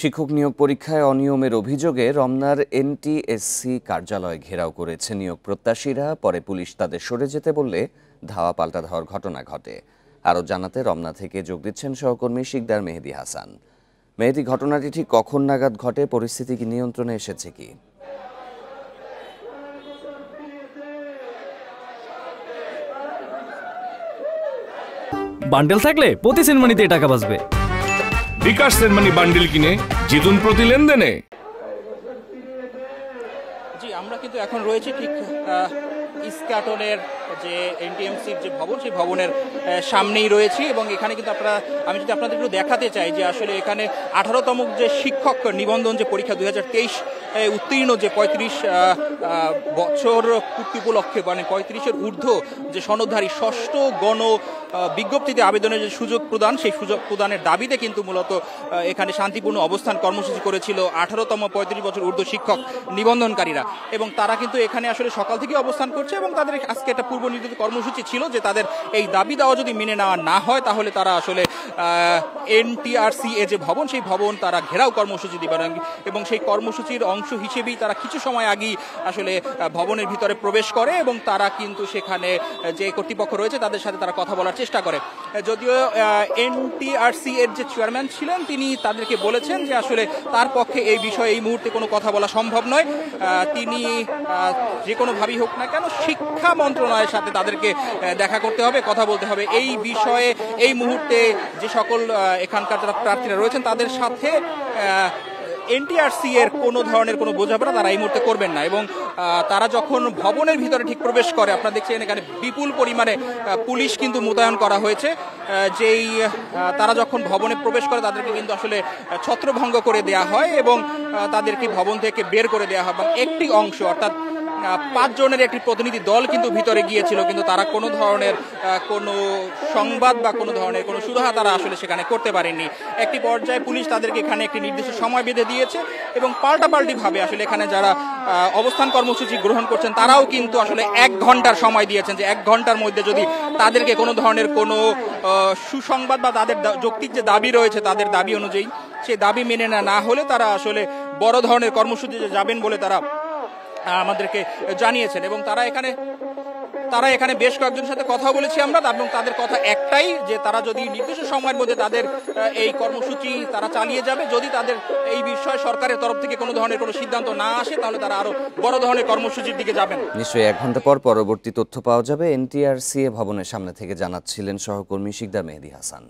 শিক্ষক নিয়োগ পরীক্ষায় অনিয়মের অভিযোগে রমনার এনটিএসসি কার্যালয় ঘেরাও করেছে নিয়োগ প্রত্যাশীরা। পরে পুলিশ তাদের সরে যেতে বললে ধাওয়া পাল্টা ধাওয়ার ঘটনা ঘটে। আরও জানাতে রমনা থেকে যোগ দিচ্ছেন সহকর্মী শিকদার মেহেদী হাসান। মেহেদী, ঘটনাটি ঠিক কখন নাগাদ ঘটে? পরিস্থিতি কি নিয়ন্ত্রণে এসেছে কি? বান্ডেল থাকলে প্রতি সেনমানিতে টাকা বাঁচবে। বিকাশ সেনমানি বান্ডেল কিনে জিতুন প্রতি লেনদেনে। জি, আমরা কিন্তু এখন রয়েছি ঠিক ইস্কাটনের যে এনটিএমসির যে ভবন, সেই ভবনের সামনেই রয়েছি এবং এখানে কিন্তু আমি যদি আপনাদের একটু দেখাতে চাই যে আসলে এখানে 18তম যে শিক্ষক নিবন্ধন যে পরীক্ষা 2023 উত্তীর্ণ যে 35 বছর পূর্তি উপলক্ষে, মানে 35-এর ঊর্ধ্ব যে সনদধারী ষষ্ঠ গণ বিজ্ঞপ্তিতে আবেদনের যে সুযোগ প্রদান, সেই সুযোগ প্রদানের দাবিতে কিন্তু মূলত এখানে শান্তিপূর্ণ অবস্থান কর্মসূচি করেছিল 18তম 35 বছর ঊর্ধ্ব শিক্ষক নিবন্ধনকারীরা। এবং তারা কিন্তু এখানে আসলে সকাল থেকে অবস্থান করছে এবং তাদের আজকে একটা পূর্ব নির্ধারিত কর্মসূচি ছিল যে তাদের এই দাবি দেওয়া যদি মেনে নেওয়া না হয় তাহলে তারা আসলে এনটিআরসিএ যে ভবন, সেই ভবন তারা ঘেরাও কর্মসূচি দিবেন এবং সেই কর্মসূচির অংশ হিসেবেই তারা কিছু সময় আগেই আসলে ভবনের ভিতরে প্রবেশ করে এবং তারা কিন্তু সেখানে যে কর্তৃপক্ষ রয়েছে তাদের সাথে তারা কথা বলার চেষ্টা করে। যদিও এনটিআরসি এর যে চেয়ারম্যান ছিলেন তিনি তাদেরকে বলেছেন যে আসলে তার পক্ষে এই বিষয়ে এই মুহূর্তে কোনো কথা বলা সম্ভব নয়। তিনি যে কোনোভাবেই হোক না কেন শিক্ষা মন্ত্রণালয়ের সাথে তাদেরকে দেখা করতে হবে, কথা বলতে হবে। এই বিষয়ে এই মুহূর্তে যে সকল এখানকার যারা প্রার্থীরা রয়েছেন তাদের সাথে এনটিআরসি এর কোনো ধরনের কোনো বোঝাপড়া তারা এই মুহূর্তে করবেন না। এবং তারা যখন ভবনের ভিতরে ঠিক প্রবেশ করে, আপনারা দেখছেন এখানে বিপুল পরিমাণে পুলিশ কিন্তু মোতায়েন করা হয়েছে। যেই তারা যখন ভবনে প্রবেশ করে তাদেরকে কিন্তু আসলে ছত্রভঙ্গ করে দেয়া হয় এবং তাদেরকে ভবন থেকে বের করে দেওয়া হয়। এবং একটি অংশ অর্থাৎ 5 জনের একটি প্রতিনিধি দল কিন্তু ভিতরে গিয়েছিল, কিন্তু তারা কোনো ধরনের কোনো সংবাদ বা কোনো ধরনের কোনো সুরাহা তারা আসলে সেখানে করতে পারেনি। একটি পর্যায়ে পুলিশ তাদেরকে এখানে একটি নির্দিষ্ট সময় বেঁধে দিয়েছে এবং পাল্টাপাল্টিভাবে আসলে এখানে যারা অবস্থান কর্মসূচি গ্রহণ করছেন তারাও কিন্তু আসলে 1 ঘন্টার সময় দিয়েছেন যে 1 ঘন্টার মধ্যে যদি তাদেরকে কোনো ধরনের কোনো সুসংবাদ বা তাদের যৌক্তিক যে দাবি রয়েছে তাদের দাবি অনুযায়ী সেই দাবি মেনে না হলে তারা আসলে বড় ধরনের কর্মসূচিতে যাবেন বলে তারা আমাদেরকে জানিয়েছেন। এবং তারা এখানে বেশ কয়েকজনের সাথে কথা বলেছি আমরা এবং তাদের কথা একটাই যে তারা যদি নির্দিষ্ট সময়ের মধ্যে তাদের এই কর্মসূচি তারা চালিয়ে যাবে, যদি তাদের এই বিষয়ে সরকারের তরফ থেকে কোনো ধরনের কোনো সিদ্ধান্ত না আসে তাহলে তারা আরো বড় ধরনের কর্মসূচির দিকে যাবেন। নিশ্চয়ই 1 ঘন্টা পর পরবর্তী তথ্য পাওয়া যাবে। এনটিআরসিএ ভবনের সামনে থেকে জানাচ্ছিলেন সহকর্মী শিকদার মেহেদী হাসান।